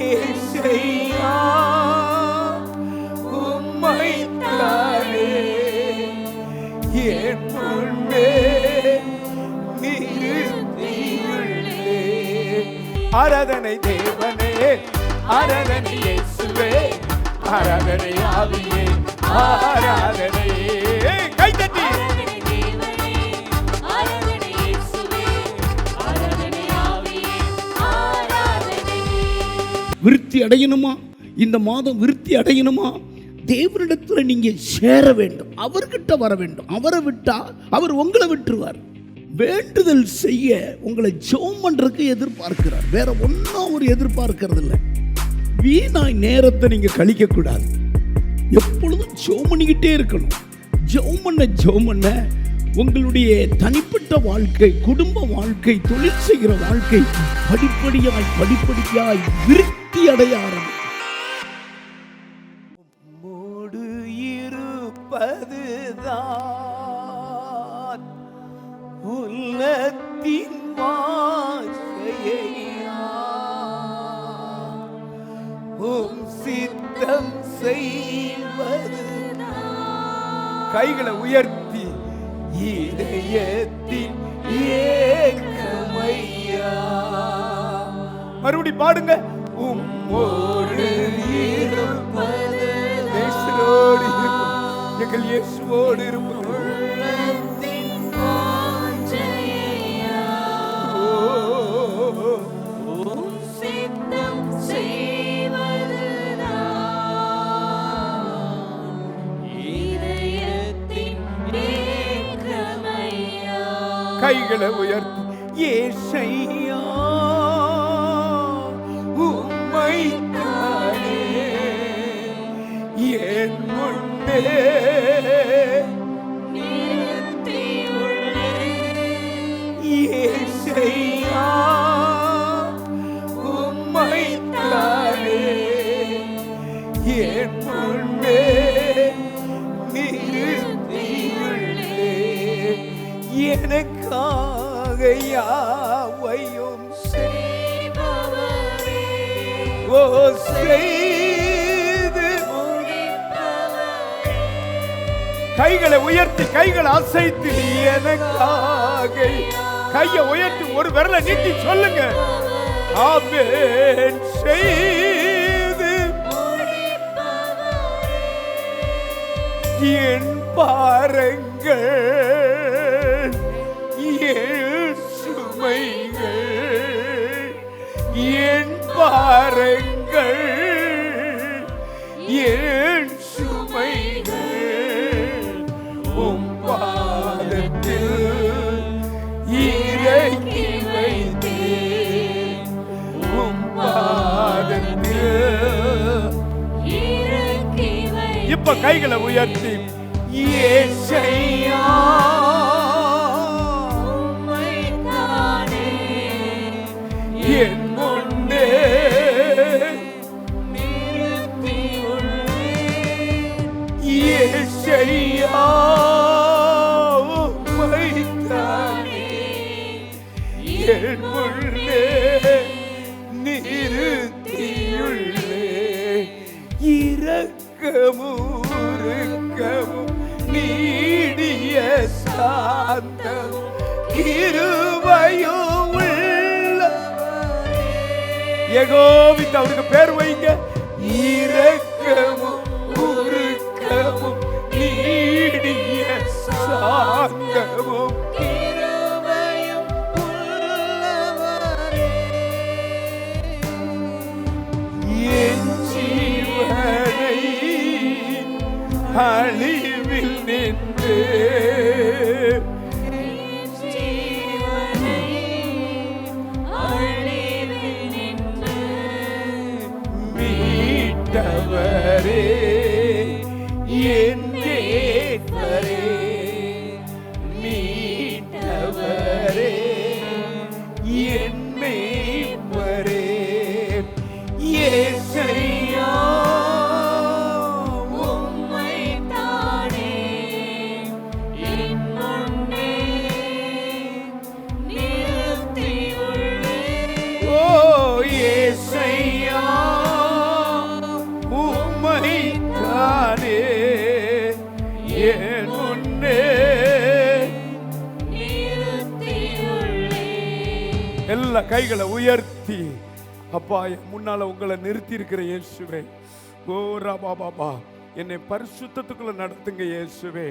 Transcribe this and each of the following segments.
ஏசையா உம்மைத்தானே என் முன்னே நிறுத்தியுள்ளே. ஆராதனை தேவனே, ஆராதனை இயேசுவே, ஆராதனை ஆவியே, ஆராதனை. கைதட்டி விருத்தி அடையணுமா? இந்த மாதம் விருத்தி அடையணுமா? தேவனிடத்துல நீங்க சேர வேண்டும், அவர்கிட்ட வர வேண்டும். அவரை விட்டா அவர் உங்களை விட்டுருவார். வேண்டுதல் செய்ய உங்களை ஜெபம் பண்றதுக்கு எதிர்பார்க்கிறார், வேற ஒன்றும் அவர் எதிர்பார்க்கிறது இல்லை. வீணாய் நேரத்தை நீங்க கழிக்க கூடாது, எப்பொழுதும் ஜெபம் பண்ணிக்கிட்டே இருக்கணும். ஜெபம் பண்ண உங்களுடைய தனிப்பட்ட வாழ்க்கை, குடும்ப வாழ்க்கை, தொழில் செய்கிற வாழ்க்கை படிப்படியாய் விருத்தி அடைய ஆரம்பிக்கும். மூடு இருப்பதுதான் உள்ளத்தின் வாசையா, உம் சித்தம் செய்வதுதான். கைகளை உயர்த்தி இதயத்தின் ஏக்கமையா. மறுபடி பாடுங்க. உம்மோடு இருப்பது, இயேசுவோடு இருப்பது, எங்கள் இயேசுவோடு இருப்பது. கைகளை உயர்த்தி ஏசையா உம்மைத்தானே என் முன்னே நிறுத்தியுள்ளே. ஏசையா உம்மைத்தானே என் முன்னே நிறுத்தியுள்ளே. எனக்காக யாவையும் செய்பவரே, ஓ செய்து முடிப்பவரே. கைகளை உயர்த்தி, கைகளை அசைத்து, எனக்காக கையை உயர்த்தி ஒரு விரலை நீட்டி சொல்லுங்க. ஆமென். செய்து என் பாருங்கள் சுமைகள், என் பாருங்கள் என் சுமைகள் உம் பாதத்தில் இறக்கி வைத்தேன். உம் பாதத்தில் இறக்கி வைத்தேன். இப்ப கைகளை உயர்த்தி ஏசையா என் முன்னே நிறுத்தியுள்ளே. ஏசையா உம்மைத்தானே என் முன்னே நிறுத்தியுள்ளே. இரக்கமும் இரக்கமும் நீடிய சாந்தமும் கிருபையும் யெகோவாவுக்கு அவருக்கு பேர் வைங்க. இரக்கமும் உருக்கமும் நீடிய சாந்தமும் கிருபையும் உள்ளவரே. என் ஜீவனை அழிவில் நின்று மீட்டவரே, என் கேட்பரே, மீட்டவரே, என் மேய்ப்பரே. ஏசையா உம்மைத்தானே என் எல்லா கைகளை உயர்த்தி அப்பா முன்னால உங்களை நிறுத்தி இருக்கிற இயேசுவே, ஓ ராபா பாபா, என்னை பரிசுத்தத்துக்குள்ள நடத்துங்க இயேசுவே,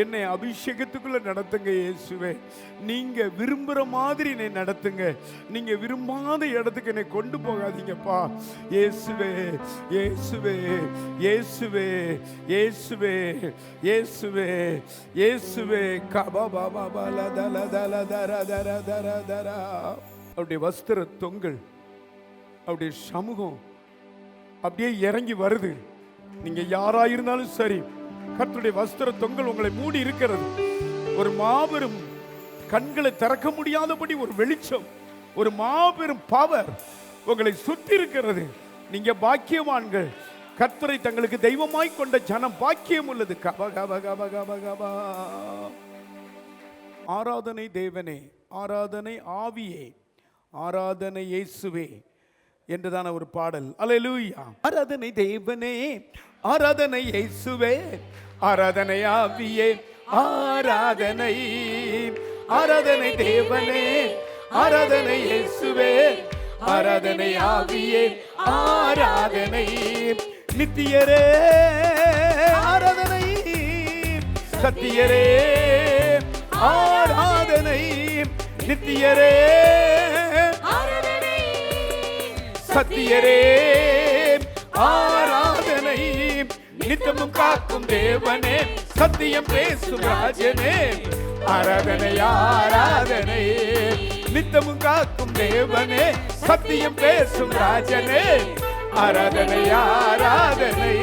என்னை அபிஷேகத்துக்குள்ள நடத்துங்க இயேசுவே. நீங்க விரும்புற மாதிரி என்னை நடத்துங்க, நீங்க விரும்பாத இடத்துக்கு என்னை கொண்டு போகாதீங்கப்பா இயேசுவே, இயேசுவே, இயேசுவே, இயேசுவே, இயேசுவே, இயேசுவே. கபா பாபா பல தல தல தர தர தர தர. அவருடைய வஸ்திர தொங்கல், அவருடைய சமூகம் அப்படியே இறங்கி வருது. நீங்க யாராயிருந்தாலும் சரி, கர்த்தருடைய வஸ்திர தொங்கல் உங்களை மூடி இருக்கிறது. ஒரு மாபெரும் கண்களை திறக்க முடியாதபடி ஒரு வெளிச்சம், ஒரு மாபெரும் பவர் உங்களை சுத்தி இருக்கிறது. நீங்க பாக்கியவான்கள். கர்த்தரை தங்களுக்கு தெய்வமாய் கொண்ட ஜனம் பாக்கியம் உள்ளது. ஆராதனை தேவனே, ஆராதனை ஆவியே, ஆராதனை இயேசுவே என்றுதான ஒரு பாடல். அல்லேலூயா. ஆராதனை தேவனே, ஆராதனை இயேசுவே, ஆராதனை ஆவியே, ஆராதனை, ஆராதனை தேவனே, ஆராதனை இயேசுவே, ஆராதனை ஆவியே, ஆராதனை நித்தியரே, ஆராதனை சத்தியரே, ஆராதனை நித்தியரே, சத்தியரே, ஆராதனை நித்தமும் காக்கும் தேவனே, சத்தியம் பேசும் ராஜனே, ஆராதனை, ஆராதனை நித்தமும் காக்கும் தேவனே, சத்தியம் பேசும் ராஜனே, ஆராதனை, ஆராதனை,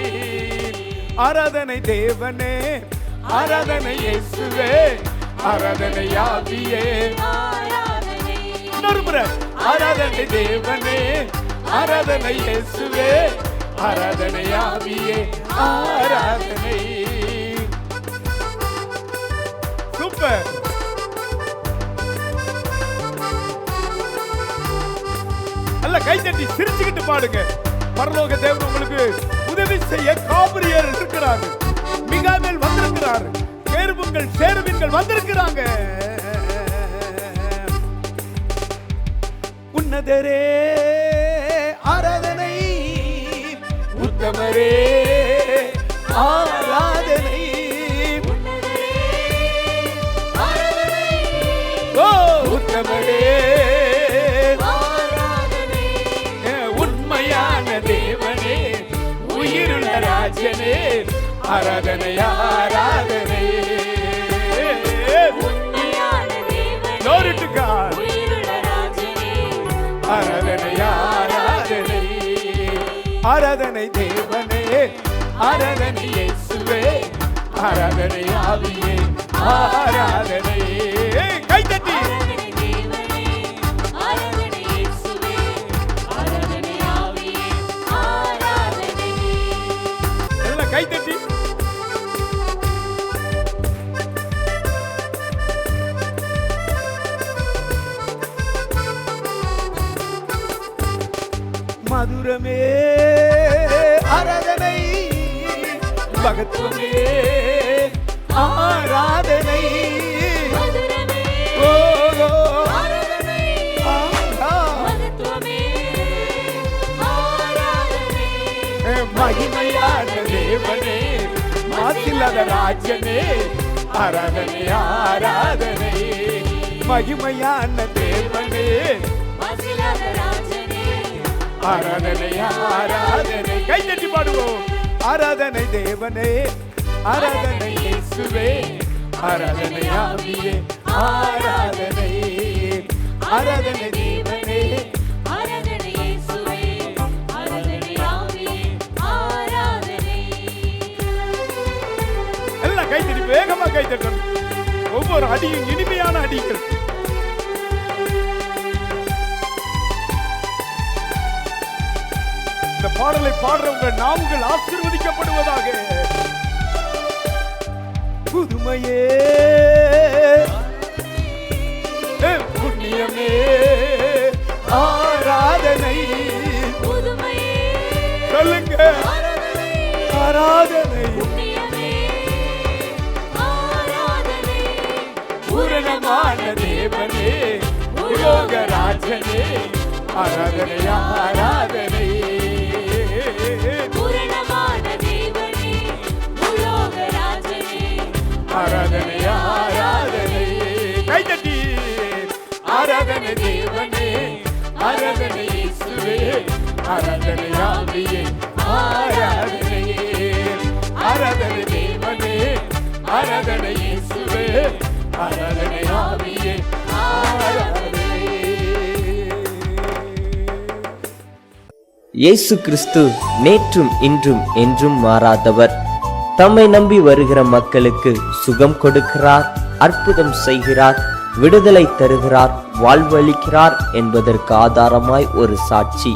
ஆராதனை தேவனே, ஆராதனை இயேசுவே, ஆராதனை ஆவியே, ஆராதனை தேவனே, ஆராதனை இயேசுவே, ஆராதனை ஆவியே, ஆராதனை. சூப்பர். அல்ல கைதட்டி சிரிச்சுக்கிட்டு பாடுங்க. பரலோக தேவன் உங்களுக்கு உதவி செய்ய காபிரியர் இருக்கிறார், மிகாவேல் வந்திருக்கிறார், கேருபுங்கள் சேருவின்கள் வந்திருக்கிறாங்க. உன்னதரே ஆராதனை, உத்தமரே ஆராதனை, ஓ உத்தமரே ஆராதனை, உண்மையான தேவனே, உயிருள்ள ராஜனே, ஆராதனை, ஆராதனை, உண்மையான தேவனே, glory to God, ஆராதனை, ஆராதனை, ஆராதனை தேவனே, ஆராதனை இயேசுவே, ஆராதனை ஆவியே, ஆராதனை. கைதட்டி எல்லாம் கைதட்டி. மதுரமே ஆராதனை, மகத்துவமே ஆராதனை, ஓ ஆராதனை, மகத்துவமே ஆராதனை, மகிமையான தேவனே, மாசில்லாத ராஜனே, ஆராதனை, ஆராதனை, மகிமையான தேவனே, மாசில்லாத ராஜனே, ஆராதனை, ஆராதனை. கைதட்டி பாடுவோம். ஆராதனை தேவனே, ஆராதனை இயேசுவே, ஆராதனை ஆவியே, ஆராதனை, ஆராதனை தேவனே, ஆராதனை இயேசுவே, ஆராதனை ஆவியே, ஆராதனை. எல்லாம் கைதட்டி வேகமா கைதட்டணும். ஒவ்வொரு அடியும் இனிமையான அடிகள். இந்த பாடலை பாடுறவங்க நாவுகள் ஆசீர்வதிக்கப்படுவதாக. புதுமையே, புண்ணியமே, ஆராதனை, சொல்லுங்க, ஆராதனை, பூரணமான தேவனே, பூலோகராஜனே ஆராதனை ஆராதனை. பூரணமான தேவனே பூலோகராஜனே ஆராதனை ஆராதனை. கைதட்டி ஆராதனை தேவனே ஆராதனை இயேசுவே ஆராதனை ஆவியே ஆராதனை. ஆராதனை தேவனே ஆராதனை இயேசுவே ஆராதனை ஆவியே ஆராதனை. இயேசு கிறிஸ்து நேற்றும் இன்றும் என்றும் மாறாதவர். தம்மை நம்பி வருகிற மக்களுக்கு சுகம் கொடுக்கிறார், அற்புதம் செய்கிறார், விடுதலை தருகிறார், வாழ்வளிக்கிறார் என்பதற்கு ஆதாரமாய் ஒரு சாட்சி.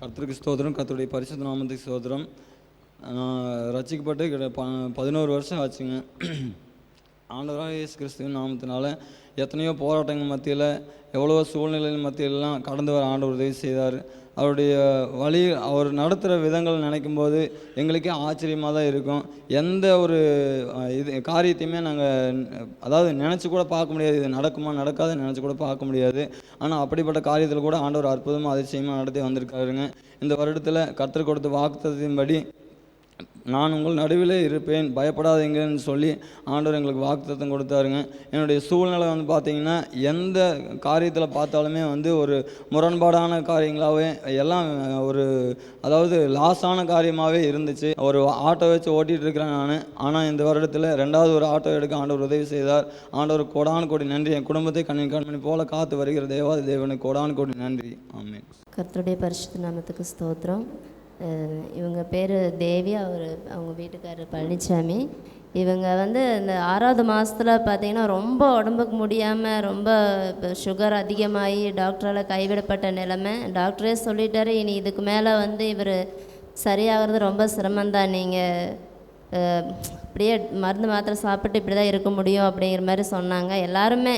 கர்த்தருக்கு ஸ்தோத்திரம், கர்த்தருடைய பரிசுத்த நாமத்துக்கு ஸ்தோத்திரம். நான் ரட்சிக்கப்பட்டு 11 வருஷம் ஆச்சுங்க. ஆண்டவராக இயேசு கிறிஸ்துவின் நாமத்தினால எத்தனையோ போராட்டங்கள் மத்தியில், எவ்வளவோ சூழ்நிலைகள் மத்தியிலலாம் கடந்து வர ஆண்டவர் உதவி செய்தார். அவருடைய வழி, அவர் நடத்துகிற விதங்கள் நினைக்கும் போது எங்களுக்கே ஆச்சரியமாக தான் இருக்கும். எந்த ஒரு காரியத்தையுமே நாங்கள் அதாவது நினச்சி கூட பார்க்க முடியாது, இது நடக்குமா நடக்காதுன்னு நினச்சி கூட பார்க்க முடியாது. ஆனால் அப்படிப்பட்ட காரியத்தில் கூட ஆண்டவர் அற்புதமாக அதிசயமாக நடத்தி வந்திருக்காருங்க. இந்த வருடத்தில் கர்த்தர் கொடுத்த வாக்குத்தத்தின்படி நான் உங்கள் நடுவிலே இருப்பேன், பயப்படாதீங்கன்னு சொல்லி ஆண்டவர் எங்களுக்கு வாக்குத்தத்தம் கொடுத்தாருங்க. என்னுடைய சூழ்நிலை பார்த்திங்கன்னா எந்த காரியத்தில் பார்த்தாலுமே ஒரு முரண்பாடான காரியங்களாகவே எல்லாம் அதாவது லாஸான காரியமாகவே இருந்துச்சு. ஒரு ஆட்டோ வச்சு ஓட்டிகிட்டு இருக்கிறேன் நான். ஆனால் இந்த வருடத்தில் 2வது ஒரு ஆட்டோ எடுக்க ஆண்டவர் உதவி செய்தார். ஆண்டவர் கோடான கோடி நன்றி. என் குடும்பத்தை கண்மணி போல காத்து வருகிற தேவாதி தேவனுக்கு கோடான கோடி நன்றி. ஆமென். கர்த்தருடைய பரிசுத்த நாமத்துக்கு ஸ்தோத்திரம். இவங்க பேர் தேவி, அவங்க வீட்டுக்காரர் பழனிசாமி. இவங்க இந்த 6வது மாதத்தில் பார்த்திங்கன்னா ரொம்ப உடம்புக்கு முடியாமல், ரொம்ப சுகர் அதிகமாகி டாக்டரால் கைவிடப்பட்ட நிலைமை. டாக்டரே சொல்லிட்டாரு, இனி இதுக்கு மேலே இவர் சரியாகிறது ரொம்ப சிரமந்தான், நீங்கள் அப்படியே மருந்து மாத்திரை சாப்பிட்டு இப்படி தான் இருக்க முடியும் அப்படிங்கிற மாதிரி சொன்னாங்க. எல்லாருமே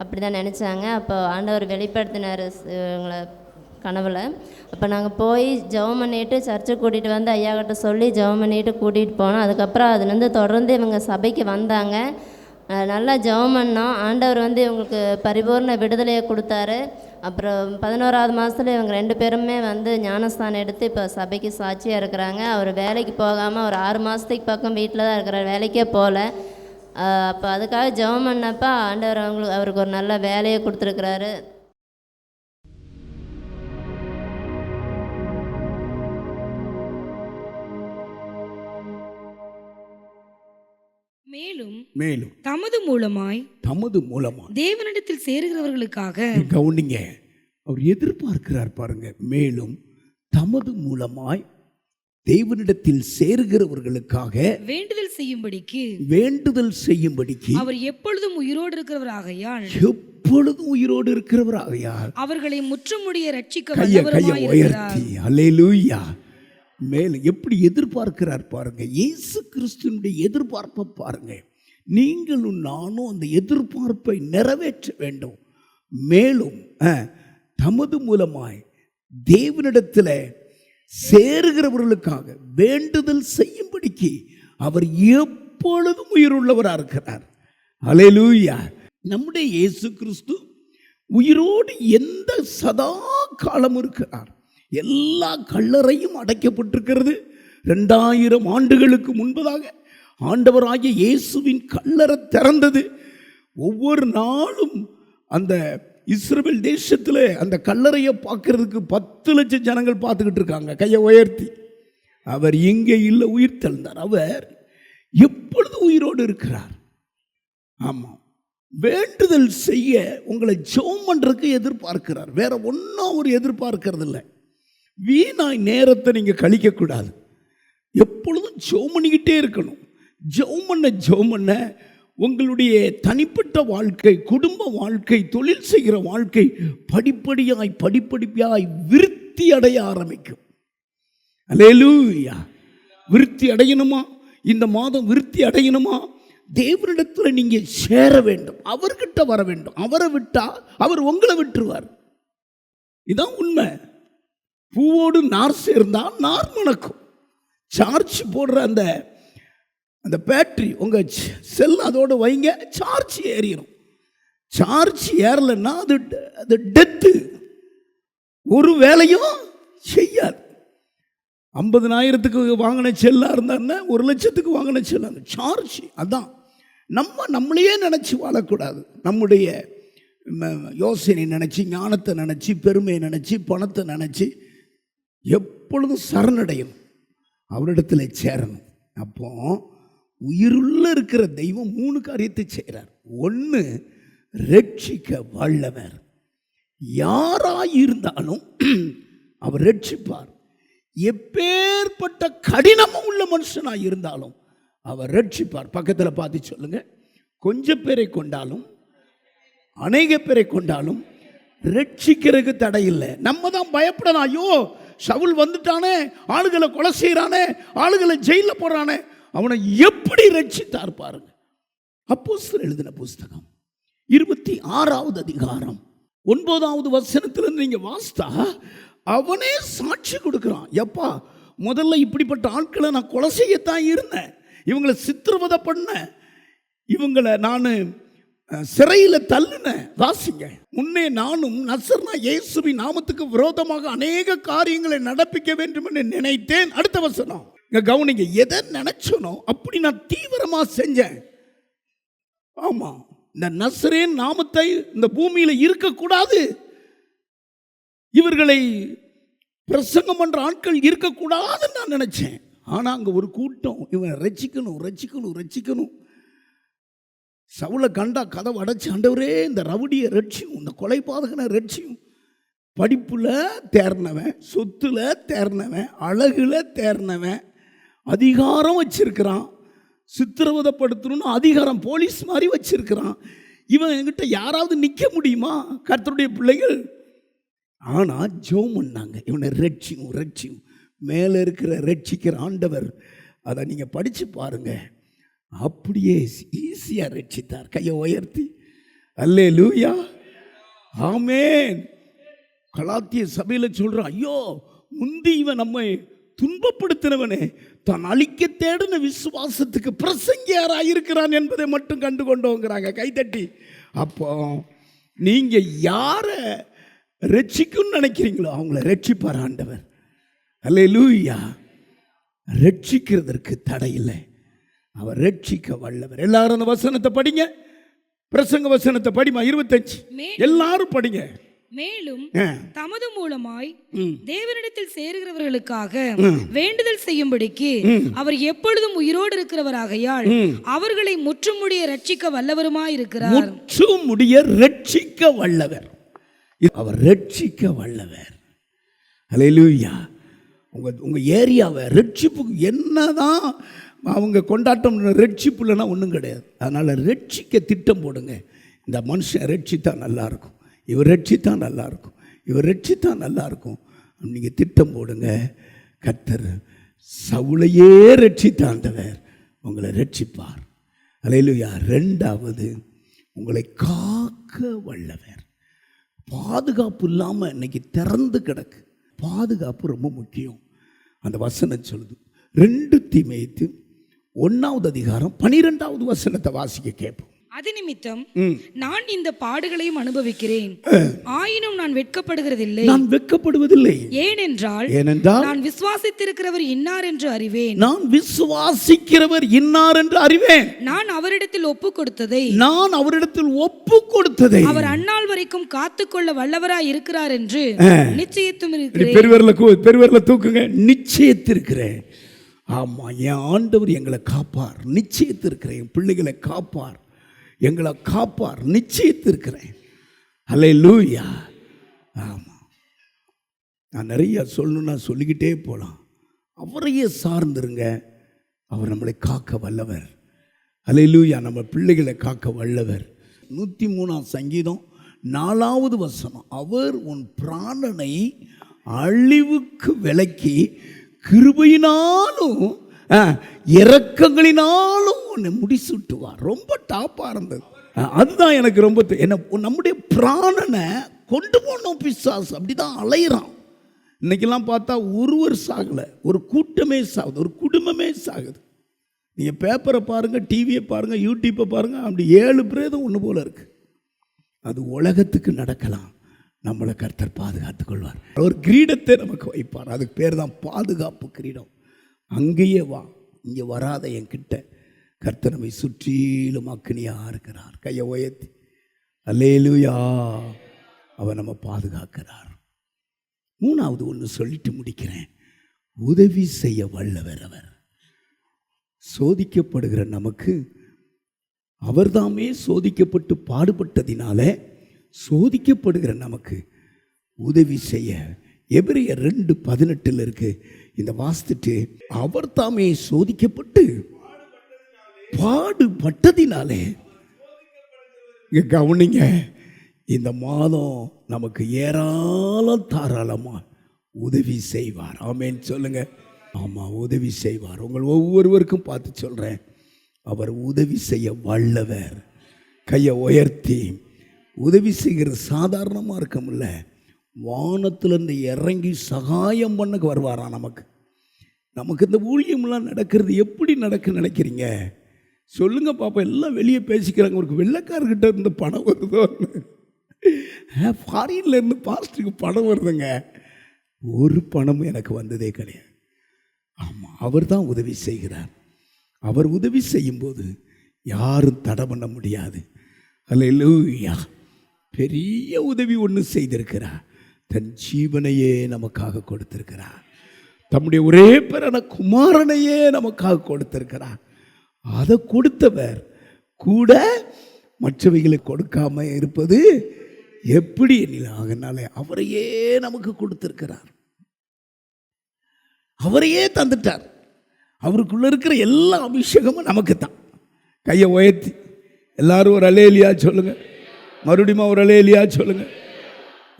அப்படி தான் நினச்சாங்க. அப்போ ஆண்டவர் வெளிப்படுத்தினார் இவங்களை கனவில். அப்போ நாங்கள் போய் ஜெபம் பண்ணிவிட்டு சர்ச்சுக்கு கூட்டிகிட்டு வந்து ஐயா கிட்ட சொல்லி ஜெபம் பண்ணிவிட்டு கூட்டிகிட்டு போனோம். அதுக்கப்புறம் அதுலேருந்து தொடர்ந்து இவங்க சபைக்கு வந்தாங்க. நல்லா ஜெபம் பண்ணோம். ஆண்டவர் இவங்களுக்கு பரிபூர்ண விடுதலையை கொடுத்தாரு. அப்புறம் 11வது மாதத்தில் இவங்க 2 பேருமே ஞானஸ்தானம் எடுத்து இப்போ சபைக்கு சாட்சியாக இருக்கிறாங்க. அவர் வேலைக்கு போகாமல் ஒரு 6 மாதத்துக்கு பக்கம் வீட்டில் தான் இருக்கிறார், வேலைக்கே போகல. அப்போ அதுக்காக ஜெபம் பண்ணப்போ ஆண்டவர் அவருக்கு ஒரு நல்ல வேலையை கொடுத்துருக்குறாரு. மேலும் தமது மூலமாய் தேவனிடத்தில் சேருகிறவர்களுக்காக கவுனிங்க, அவர் எதிர்பார்க்கிறார் பாருங்க. மேலும் தமது மூலமாய் தேவனிடத்தில் சேருகிறவர்களுக்காக வேண்டுதல் செய்யும்படிக்கு அவர் எப்பொழுதும் உயிரோடு இருக்கிறவராகையால் அவர்களை முற்றுமுடிய ரட்சிக்க வல்லவராய் இருக்கிறார். அல்லேலூயா. மேலும் எப்படி எதிர்பார்க்கிறார் பாருங்க. இயேசு கிறிஸ்துவினுடைய எதிர்பார்ப்பை பாருங்க. நீங்களும் நானும் அந்த எதிர்பார்ப்பை நிறைவேற்ற வேண்டும். மேலும் தமது மூலமாய் தேவனிடத்தில் சேருகிறவர்களுக்காக வேண்டுதல் செய்யும்படிக்கு அவர் எப்பொழுதும் உயிருள்ளவராக இருக்கிறார். அல்லேலூயா. நம்முடைய இயேசு கிறிஸ்து உயிரோடு எந்த சதா காலம் இருக்கிறார். எல்லா கல்லறையும் அடைக்கப்பட்டிருக்கிறது. 2000 ஆண்டுகளுக்கு முன்பதாக ஆண்டவராகிய இயேசுவின் கல்லறை திறந்தது. ஒவ்வொரு நாளும் அந்த இஸ்ரவேல் தேசத்தில் அந்த கல்லறையை பார்க்கறதுக்கு 10 லட்சம் ஜனங்கள் பார்த்துக்கிட்டு இருக்காங்க கையை உயர்த்தி. அவர் இங்கே இல்லை, உயிர் தெழுந்தார். அவர் எப்பொழுது உயிரோடு இருக்கிறார். ஆமாம், வேண்டுதல் செய்ய உங்களை ஜெபம் பண்ணுறதுக்கு எதிர்பார்க்கிறார். வேற ஒன்றும் அவர் எதிர்பார்க்கறது இல்லை. வீணாய் நேரத்தை நீங்கள் கழிக்கக்கூடாது. எப்பொழுதும் ஜெபம் பண்ணிக்கிட்டே இருக்கணும். ஜெபம் பண்ண உங்களுடைய தனிப்பட்ட வாழ்க்கை, குடும்ப வாழ்க்கை, தொழில் செய்கிற வாழ்க்கை படிப்படியாய் விருத்தி அடைய ஆரம்பிக்கும். அல்லேலூயா. விருத்தி அடையணுமா? இந்த மாதம் விருத்தி அடையணுமா? தேவனிடத்தில் நீங்கள் சேர வேண்டும், அவர்கிட்ட வர வேண்டும். அவரை விட்டா அவர் உங்களை விட்டுருவார். இதான் உண்மை. பூவோடு நார் சேர்ந்தால் நார் மணக்கும். சார்ஜ் போடுற அந்த பேட்டரி உங்கள் செல் அதோடு வைங்க, சார்ஜ் ஏறிடும். சார்ஜ் ஏறலைன்னா அது டெத்து, ஒரு வேலையும் செய்யாது. 50,000க்கு வாங்கின செல்லாக இருந்தாருன்னா 1,00,000க்கு வாங்கின செல்லாங்க சார்ஜ். அதான் நம்மளையே நினச்சி வாழக்கூடாது. நம்முடைய யோசனை நினச்சி, ஞானத்தை நினச்சி, பெருமையை நினச்சி, பணத்தை நினச்சி எப்பொழுதும் சரணடையணும், அவரிடத்துல சேரணும். அப்போ உயிருள்ள இருக்கிற தெய்வம் 3 காரியத்தை செய்கிறார். 1, ரட்சிக்க வல்லவர். யாராயிருந்தாலும் அவர் ரட்சிப்பார். எப்பேற்பட்ட கடினமும் உள்ள மனுஷனாக இருந்தாலும் அவர் ரட்சிப்பார். பக்கத்தில் பார்த்து சொல்லுங்க, கொஞ்சம் பேரை கொண்டாலும் அநேக பேரை கொண்டாலும் ரட்சிக்கிறதுக்கு தடை இல்லை. நம்ம தான் பயப்படலாம். ஐயோ, சவுல் வந்துட்டானே, ஆளுகளை கொலை செய்கிறானே, ஆளுகளை ஜெயிலில் போடுறானே, அவனை எப்படி ரட்சித்தார் பாருங்க. அப்போஸ்தலர் எழுதின புஸ்தகம் 26வது அதிகாரம் 9வது வசனத்திலிருந்து நீங்க வாசித்தா அவனே சாட்சி கொடுக்கிறான். எப்பா, முதல்ல இப்படிப்பட்ட ஆட்களை நான் கொலை செய்யத்தான் இருந்தேன், இவங்களை சித்திரவதை பண்ண, இவங்களை நான் சிறையில் தள்ளுன. வாசிங்க, முன்னே நானும் நசரேயனாகிய இயேசுவின் நாமத்துக்கு விரோதமாக அநேக காரியங்களை நடப்பிக்க வேண்டும் என்று நினைத்தேன். அடுத்த வசனம் கவனிங்க, எதை நினைச்சனோ அப்படி நான் தீவிரமா செஞ்சேன். ஆமா, இந்த நசரேன் நாமத்தை இந்த பூமியில இருக்கக்கூடாது, இவர்களை பிரசங்கம் பண்ற ஆட்கள் இருக்கக்கூடாதுன்னு நான் நினைச்சேன். ஆனா அங்க ஒரு கூட்டம் இவன் ரட்சிக்கணும் ரட்சிக்கணும் ரட்சிக்கணும். சவுலை கண்டா கதவை அடைச்சி, ஆண்டவரே இந்த ரவுடியை ரட்சியும், இந்த கொலைபாதகனை ரட்சியும். படிப்புல தேர்னவன், சொத்துல தேர்னவன், அழகுல தேர்னவன், அதிகாரம் வச்சிருக்கிறான், சித்திரவதைப்படுத்தணும்னு அதிகாரம் போலீஸ் மாதிரி வச்சிருக்கிறான். இவன் என்கிட்ட யாராவது நிற்க முடியுமா? கர்த்தருடைய பிள்ளைகள் ஆனா ஜெபம் பண்ணாங்க, இவனை ரட்சியும் ரட்சியும். மேலே இருக்கிற ரட்சிக்கிற ஆண்டவர், அதை நீங்க படிச்சு பாருங்க, அப்படியே ஈஸியா ரட்சித்தார். கையை உயர்த்தி அல்லேலூயா, ஆமென். கலாத்திய சபையில சொல்றான், ஐயோ, முந்தி இவன் நம்மை துன்பப்படுத்தினவனே தான் அழிக்க தேடின விசுவாசத்துக்கு பிரசங்கியாராயிருக்கிறான் என்பதை மட்டும் கண்டு கொண்டோங்கிறாங்க கைதட்டி. அப்போ நீங்க யாரை ரட்சிக்கும்னு நினைக்கிறீங்களோ அவங்கள ரட்சிப்பார் ஆண்டவர். அல்லேலூயா. ரட்சிக்கிறதற்கு தடை இல்லை, அவர் ரட்சிக்க வல்லவர். எல்லாரும் அந்த வசனத்தை படிங்க, பிரசங்க வசனத்தை படிமா. 25 எல்லாரும் படிங்க. மேலும் தமது மூலமாய் தேவனிடத்தில் சேருகிறவர்களுக்காக வேண்டுதல் செய்யும்படிக்கு அவர் எப்பொழுதும் உயிரோடு இருக்கிறவராகையால் அவர்களை முற்றுமுடிய ரட்சிக்க வல்லவருமாய் இருக்கிறார். முற்றுமுடிய ரட்சிக்க வல்லவர், அவர் ரட்சிக்க வல்லவர். அல்லேலூயா. உங்க ஏரியாவை ரட்சிப்புக்கு என்னதான் அவங்க கொண்டாட்டம், ரட்சிப்பு இல்லைன்னா ஒன்றும் கிடையாது. அதனால ரட்சிக்க திட்டம் போடுங்க. இந்த மனுஷன் ரட்சித்தா நல்லா இருக்கும், இவர் ரட்சித்தா நல்லா இருக்கும், இவர் ரட்சித்தா நல்லா இருக்கும். நீங்கள் திட்டம் போடுங்க. கர்த்தர் சவுலையே ரட்சித்தாண்டவர் உங்களை ரட்சிப்பார். அல்லேலூயா. 2வது, உங்களை காக்க வல்லவர். பாதுகாப்பு இல்லாமல் இன்னைக்கு திறந்து கிடக்கு. பாதுகாப்பு ரொம்ப முக்கியம். அந்த வசனம் சொல்லுது, 2 தீமோத்தேயு 1வது அதிகாரம் 12வது வசனத்தை வாசிக்க கேட்போம். அது நிமித்தம் நான் இந்த பாடுகளையும் அனுபவிக்கிறேன், ஆயினும் நான் வெட்கப்படுகிறதில்லை. நான் வெட்கப்படுவதில்லை. ஏனென்றால் நான் விசுவாசித்திருக்கிறவர் இன்னார் என்று அறிவேன். நான் விசுவாசிக்கிறவர் இன்னார் என்று அறிவேன். நான் அவரிடத்தில் ஒப்பு கொடுத்ததை அவர் அந்நாள் வரைக்கும் காத்துக்கொள்ள வல்லவராய் இருக்கிறார் என்று நிச்சயத்தும் இருக்கிறேன். பெருவர்ல தூக்குங்க. நிச்சயத்திருக்கிறேன். ஆமா, என் ஆண்டவர் எங்களை காப்பார். நிச்சயத்திருக்கிறேன். என் பிள்ளைகளை காப்பார், எங்களை காப்பார். நிச்சயத்திருக்கிறேன். அல்லேலூயா. ஆமா, நான் நிறைய சொல்லணும்னா சொல்லிக்கிட்டே போகலாம். அவரையே சார்ந்துருங்க, அவர் நம்மளை காக்க வல்லவர். அல்லேலூயா. நம்ம பிள்ளைகளை காக்க வல்லவர். 103ஆம் சங்கீதம் 4வது வசனம், அவர் உன் பிராணனை அழிவுக்கு விலக்கி கிருபையினாலும் இரக்கங்களினாலும் உன்னை முடிசூட்டுவார். ரொம்ப டாப்பா இருந்தது. அதுதான் எனக்கு ரொம்ப நம்முடைய பிராணனை கொண்டு போனோம் பிசாசு. அப்படிதான் அலையிறான். இன்னைக்கெல்லாம் பார்த்தா ஒருவர் சாகலை, ஒரு கூட்டமே சாகுது, ஒரு குடும்பமே சாகுது. நீங்கள் பேப்பரை பாருங்கள், டிவியை பாருங்கள், யூடியூப்பை பாருங்கள், அப்படி 7 பிரேதம் ஒன்று போல இருக்கு. அது உலகத்துக்கு நடக்கலாம், நம்மளை கர்த்தர் பாதுகாத்துக் கொள்வார். ஒரு கிரீடத்தை நமக்கு வைப்பார், அதுக்கு பேர் தான் பாதுகாப்பு கிரீடம். அங்கேயே வா, இங்கே வராத என்கிட்ட. கர்த்தர் நம்மை சுற்றிலும் அக்கினியாக இருக்கிறார். கையை உயர்த்தி அல்லேலூயா, அவர் நம்ம பாதுகாக்கிறார். மூணாவது ஒன்று சொல்லிட்டு முடிக்கிறேன். உதவி செய்ய வல்லவர் அவர். சோதிக்கப்படுகிற நமக்கு அவர்தாமே சோதிக்கப்பட்டு பாடுபட்டதினால சோதிக்கப்படுகிற நமக்கு உதவி செய்ய எபிரேயர் 2:18 இருக்கு. இந்த வாசித்துட்டு, அவர் தாமே சோதிக்கப்பட்டு பாடுபட்டதினாலே, கவனிங்க, இந்த மாதம் நமக்கு ஏராளம் தாராளமா உதவி செய்வார். ஆமேன் சொல்லுங்க. ஆமா, உதவி செய்வார். உங்கள் ஒவ்வொருவருக்கும் பார்த்து சொல்றேன், அவர் உதவி செய்ய வல்லவர். கையை உயர்த்தி உதவி செய்கிறது சாதாரணமாக இருக்கமில்ல, வானத்திலிருந்து இறங்கி சகாயம் பண்ண வருவாராம் நமக்கு. நமக்கு இந்த ஊழியம்லாம் நடக்கிறது எப்படி நடக்க நினைக்கிறீங்க சொல்லுங்க பாப்பா? எல்லாம் வெளியே பேசிக்கிறாங்க, ஒரு வெள்ளைக்காரர்கிட்ட இருந்து பணம் வருதோன்னு. ஃபாரின்ல இருந்து பாஸ்டருக்கு பணம் வருதுங்க. ஒரு பணமும் எனக்கு வந்ததே கிடையாது. ஆமாம், அவர் தான் உதவி செய்கிறார். அவர் உதவி செய்யும்போது யாரும் தடை பண்ண முடியாது. அல்லேலூயா. பெரிய உதவி ஒன்று செய்திருக்கிறார். தன் ஜீவனையே நமக்காக கொடுத்திருக்கிறார். தம்முடைய ஒரே பேரான குமாரனையே நமக்காக கொடுத்திருக்கிறார். அதை கொடுத்தவர் கூட மற்றவைகளை கொடுக்காம இருப்பது எப்படி எண்ணினால அவரையே நமக்கு கொடுத்திருக்கிறார். அவரையே தந்துட்டார். அவருக்குள்ள இருக்கிற எல்லா அபிஷேகமும் நமக்கு தான். கையை உயர்த்தி எல்லாரும் ஒரு அல்லேலியா சொல்லுங்க. மறுபடியும் ஒரு அல்லேலியா சொல்லுங்க.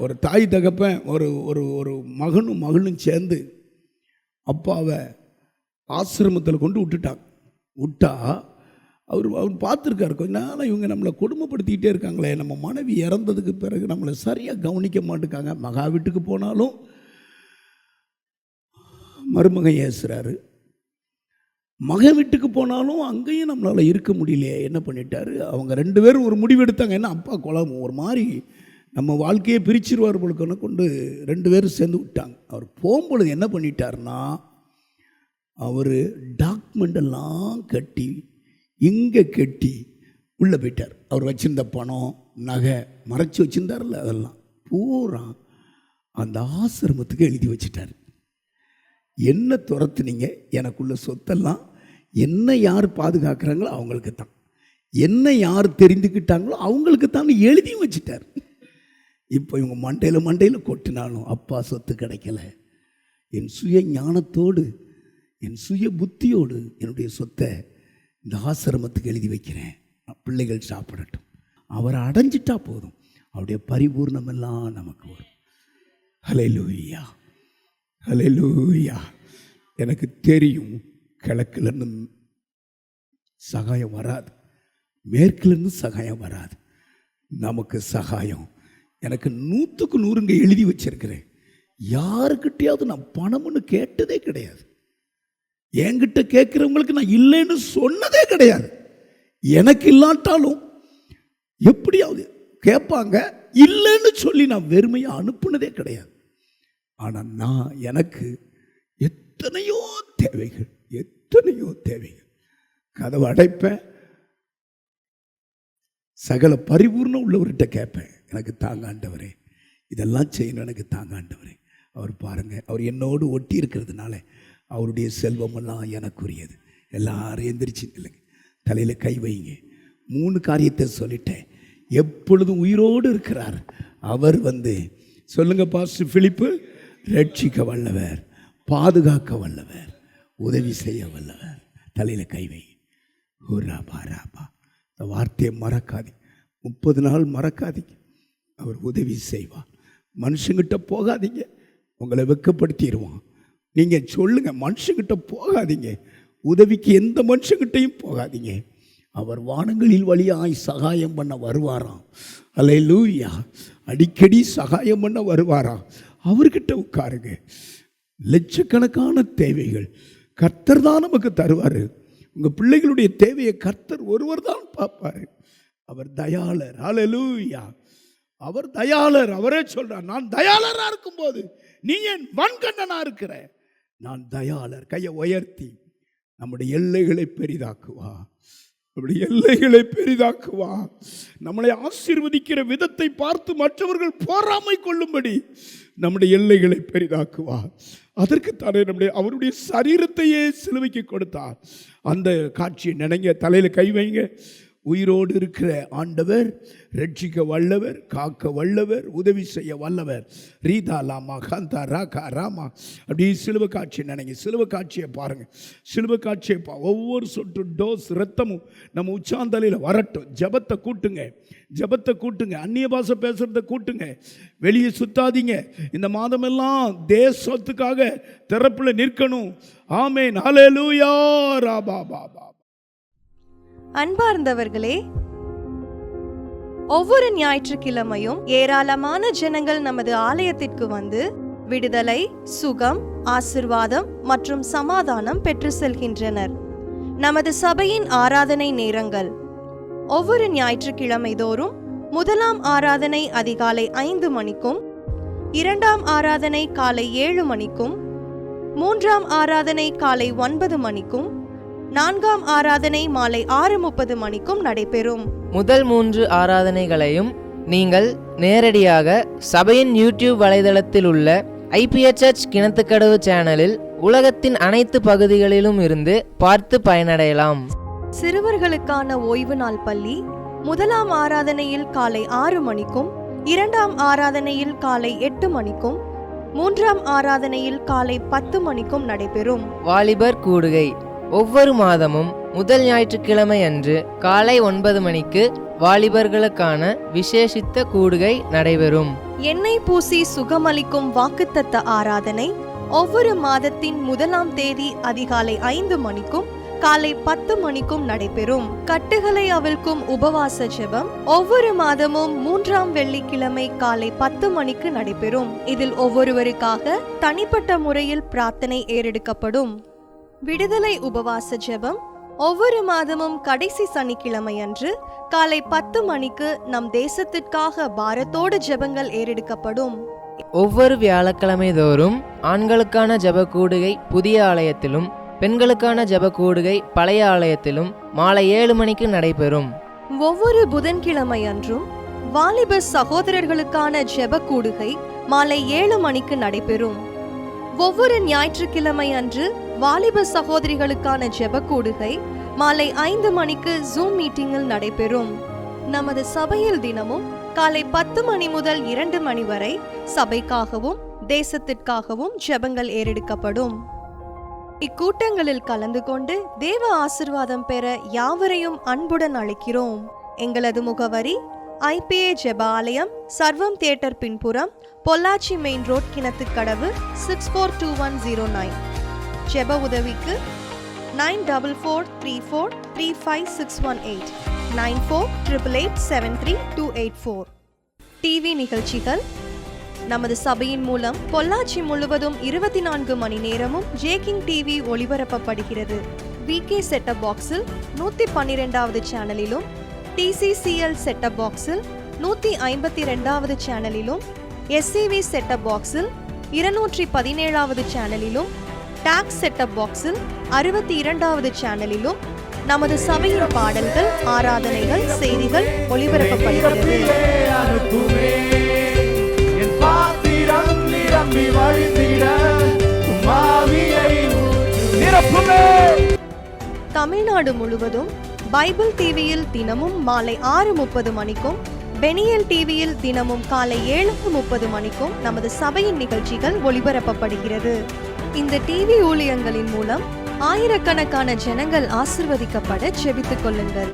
ஒரு தாய் தகப்பன் ஒரு ஒரு ஒரு மகனும் மகளும் சேர்ந்து அப்பாவை ஆசிரமத்தில் கொண்டு விட்டா அவர் பார்த்துருக்காரு, கொஞ்ச நாள் இவங்க நம்மளை கொடுமைப்படுத்திக்கிட்டே இருக்காங்களே, நம்ம மனைவி இறந்ததுக்கு பிறகு நம்மளை சரியாக கவனிக்க மாட்டேங்காங்க. மகா வீட்டுக்கு போனாலும் மருமகன் ஏசுறாரு, மகன் வீட்டுக்கு போனாலும் அங்கேயும் நம்மளால் இருக்க முடியலையே. என்ன பண்ணிட்டாரு, அவங்க 2 பேரும் ஒரு முடிவு எடுத்தாங்க. என்ன, அப்பா குழம்பு ஒரு மாதிரி நம்ம வாழ்க்கையை பிரிச்சிருவார் பொழுதுன்னு கொண்டு 2 பேரும் சேர்ந்து விட்டாங்க. அவர் போகும்பொழுது என்ன பண்ணிட்டாருன்னா, அவர் டாக்குமெண்டெல்லாம் கட்டி இங்கே கட்டி உள்ளே போயிட்டார். அவர் வச்சுருந்த பணம் நகை மறைச்சி வச்சுருந்தார்ல, அதெல்லாம் பூரா அந்த ஆசிரமத்துக்கு எழுதி வச்சிட்டார். என்ன துரத்துனீங்க, எனக்குள்ள சொத்தெல்லாம் என்ன யார் பாதுகாக்கிறாங்களோ அவங்களுக்கு தான், என்ன யார் தெரிந்துக்கிட்டாங்களோ அவங்களுக்கு தான் எழுதியும் வச்சிட்டார். இப்போ இவங்க மண்டையில் கொட்டினாலும் அப்பா சொத்து கிடைக்கல, என் சுய ஞானத்தோடு என் சுய புத்தியோடு என்னுடைய சொத்தை இந்த ஆசிரமத்துக்கு எழுதி வைக்கிறேன், பிள்ளைகள் சாப்பிடட்டும். அவரை அடைஞ்சிட்டா போதும், அவருடைய பரிபூர்ணமெல்லாம் நமக்கு வரும். ஹல்லேலூயா, ஹல்லேலூயா. எனக்கு தெரியும், கிழக்குலேருந்து சகாயம் வராது, மேற்குலேருந்து சகாயம் வராது. நமக்கு சகாயம் எனக்கு 100க்கு 100 எழுதி வச்சிருக்கிறேன். யாருக்கிட்டையாவது நான் பணம்னு கேட்டதே கிடையாது. என்கிட்ட கேட்குறவங்களுக்கு நான் இல்லைன்னு சொன்னதே கிடையாது. எனக்கு இல்லாட்டாலும் எப்படியாவது கேட்பாங்க, இல்லைன்னு சொல்லி நான் வெறுமையாக அனுப்புனதே கிடையாது. ஆனால் எனக்கு எத்தனையோ தேவைகள், கதவை அடைப்பேன், சகல பரிபூர்ணம் உள்ளவர்கிட்ட கேட்பேன், எனக்கு தாங்க ஆண்டவரே, இதெல்லாம் செய்யணும், எனக்கு தாங்க ஆண்டவரே. அவர் பாருங்க, அவர் என்னோடு ஒட்டி இருக்கிறதுனால அவருடைய செல்வமெல்லாம் எனக்குரியது. எல்லாரும் எந்திரிச்சு இல்லைங்க, தலையில் கை வைங்க. 3 காரியத்தை சொல்லிட்டேன். எப்பொழுதும் உயிரோடு இருக்கிறார் அவர். சொல்லுங்க பாஸ்டர் பிலிப்பு, ரட்சிக்க வல்லவர், பாதுகாக்க வல்லவர், உதவி செய்ய வல்லவர். தலையில் கை வை. ராபா, இந்த வார்த்தையை மறக்காதீங்க, 30 நாள் மறக்காதீங்க. அவர் உதவி செய்வார். மனுஷங்கிட்ட போகாதீங்க, உங்களை வெட்கப்படுத்திடுவான். நீங்கள் சொல்லுங்க, மனுஷங்கிட்ட போகாதீங்க, உதவிக்கு எந்த மனுஷங்கிட்டையும் போகாதீங்க. அவர் வானங்களில் வழியாய் சகாயம் பண்ண வருவாராம். அல்லேலூயா. அடிக்கடி சகாயம் பண்ண வருவாராம். அவர்கிட்ட உட்காருங்க. லட்சக்கணக்கான தேவைகள் கர்த்தர் தான் நமக்கு தருவார். உங்கள் பிள்ளைகளுடைய தேவையை கர்த்தர் ஒருவர் தான் பார்ப்பார். அவர் தயாளர். அல்லேலூயா. அவர் தயாளர். அவரே சொல்றார், நான் தயாளரா இருக்கும்போது நீ ஏன் வன்கண்ணனா இருக்கிற? நான் தயாளர். கையை உயர்த்தி நம்முடைய எல்லைகளை பெரிதாக்குவா, நம்முடைய எல்லைகளை பெரிதாக்குவா. நம்மளை ஆசீர்வதிக்கிற விதத்தை பார்த்து மற்றவர்கள் பொறாமை கொள்ளும்படி நம்முடைய எல்லைகளை பெரிதாக்குவா. அதற்குத்தானே அவருடைய சரீரத்தையே சிலுவைக்கு கொடுத்தார். அந்த காட்சியை நினைங்க, தலையில் கை வைங்க. உயிரோடு இருக்கிற ஆண்டவர் ரட்சிக்க வல்லவர், காக்க வல்லவர், உதவி செய்ய வல்லவர். ரீதா லாமா காந்தா ராகா ராமா. அப்படி சிலுவை காட்சியை நினைங்க, சிலுவை காட்சியை பாருங்கள், சிலுவை காட்சியை ஒவ்வொரு சொட்டு டோஸ் ரத்தமும் நம்ம உச்சாந்தலையில் வரட்டும். ஜபத்தை கூட்டுங்க, ஜபத்தை கூட்டுங்க, அந்நிய பாஷை பேசுகிறத கூட்டுங்க, வெளியே சுத்தாதீங்க. இந்த மாதமெல்லாம் தேசத்துக்காக திறப்பில் நிற்கணும். ஆமேன், ஹல்லேலூயா, ராபா பாபா. அன்பார்ந்தவர்களே, ஒவ்வொரு ஞாயிற்றுக்கிழமையும் ஏராளமான ஜனங்கள் நமது ஆலயத்திற்கு வந்து விடுதலை, சுகம், ஆசிர்வாதம் மற்றும் சமாதானம் பெற்று செல்கின்றனர். நமது சபையின் ஆராதனை நேரங்கள்: ஒவ்வொரு ஞாயிற்றுக்கிழமை தோறும் முதலாம் ஆராதனை அதிகாலை 5 மணிக்கும், இரண்டாம் ஆராதனை காலை 7 மணிக்கும், மூன்றாம் ஆராதனை காலை 9 மணிக்கும், நான்காம் ஆராதனை மாலை 6:30 மணிக்கும் நடைபெறும். முதல் 3 ஆராதனைகளையும் நீங்கள் நேரடியாக சபையின் யூடியூப் வலைதளத்தில் உள்ள IPHH கிணத்துக்கடவு சேனலில் உலகத்தின் அனைத்து பகுதிகளிலும் இருந்து பார்த்து பயனடையலாம். சிறுவர்களுக்கான ஓய்வு நாள் பள்ளி முதலாம் ஆராதனையில் காலை 6 மணிக்கும், இரண்டாம் ஆராதனையில் காலை 8 மணிக்கும், மூன்றாம் ஆராதனையில் காலை 10 மணிக்கும் நடைபெறும். வாலிபர் கூடுகை ஒவ்வொரு மாதமும் முதல் ஞாயிற்றுக்கிழமை அன்று காலை 9 மணிக்கு வாலிபர்களுக்கான விசேஷித்த கூடுகை நடைபெறும். எண்ணெய் பூசி சுகமளிக்கும் வாக்குத்தத்த ஆராதனை ஒவ்வொரு மாதத்தின் 1ஆம் தேதி அதிகாலை 5 மணிக்கும் காலை 10 மணிக்கும் நடைபெறும். கட்டுகளை அவிழ்க்கும் உபவாச ஜெபம் ஒவ்வொரு மாதமும் 3ஆம் வெள்ளிக்கிழமை காலை 10 மணிக்கு நடைபெறும். இதில் ஒவ்வொருவருக்காக தனிப்பட்ட முறையில் பிரார்த்தனை ஏறெடுக்கப்படும். விடுதலை உபவாச ஜெபம் ஒவ்வொரு மாதமும் கடைசி சனிக்கிழமை அன்று காலை 10 மணிக்கு நம் தேசத்திற்காக பாரத்தோடு ஜெபங்கள் ஏறெடுக்கப்படும். ஒவ்வொரு வியாழக்கிழமை தோறும் ஆண்களுக்கான ஜெப கூடுகை புதிய ஆலயத்திலும், பெண்களுக்கான ஜெப கூடுகை பழைய ஆலயத்திலும் மாலை 7 மணிக்கு நடைபெறும். ஒவ்வொரு புதன்கிழமை அன்றும் வாலிப சகோதரர்களுக்கான ஜெப கூடுகை மாலை 7 மணிக்கு நடைபெறும். ஒவ்வொரு ஞாயிற்றுக்கிழமை அன்று வாலிப சகோதரிகளுக்கான ஜெப கூடுகை மாலை 5 மணிக்கு ஜூம் மீட்டிங்கில் நடைபெறும். நமது சபையில் தினமும் காலை 10 மணி முதல் 2 மணி வரை சபைக்காகவும் தேசத்திற்காகவும் ஜெபங்கள் ஏறெடுக்கப்படும். இக்கூட்டங்களில் கலந்து கொண்டு தேவ ஆசிர்வாதம் பெற யாவரையும் அன்புடன் அழைக்கிறோம். எங்களது முகவரி: IPA ஜெப ஆலயம், சர்வம் தியேட்டர் பின்புறம், பொள்ளாச்சி மெயின் ரோட், கிணத்துக்கடவு, 642109. ஜெப உதவிக்கு 9443435618 9488873284. டிவி நிகழ்ச்சிகள்: நமது சபையின் மூலம் பொள்ளாச்சி முழுவதும் 24 மணி நேரமும் ஜேகிங் டிவி ஒளிபரப்பப்படுகிறது. VK செட்டப் பாக்ஸில் 112வது சேனலிலும், TCCL செட்டப் பாக்ஸில் 152வது சேனலிலும், SCV செட்டப் பாக்ஸில் 217வது சேனலிலும், டாக்ஸ் செட்டப் பாக்ஸில் 62வது சேனலிலும் நமது சபையின் பாடல்கள், ஆராதனைகள், செய்திகள் ஒளிபரப்பப்படுகிறது. தமிழ்நாடு முழுவதும் பைபிள் டிவியில் தினமும் மாலை 6:30 மணிக்கும், பெனியல் டிவியில் தினமும் காலை 7:30 மணிக்கும் நமது சபையின் நிகழ்ச்சிகள் ஒளிபரப்பப்படுகிறது. இந்த டிவி ஊழியங்களின் மூலம் ஆயிரக்கணக்கான ஜனங்கள் ஆசிர்வதிக்கப்பட ஜெபித்துக் கொள்ளுங்கள்.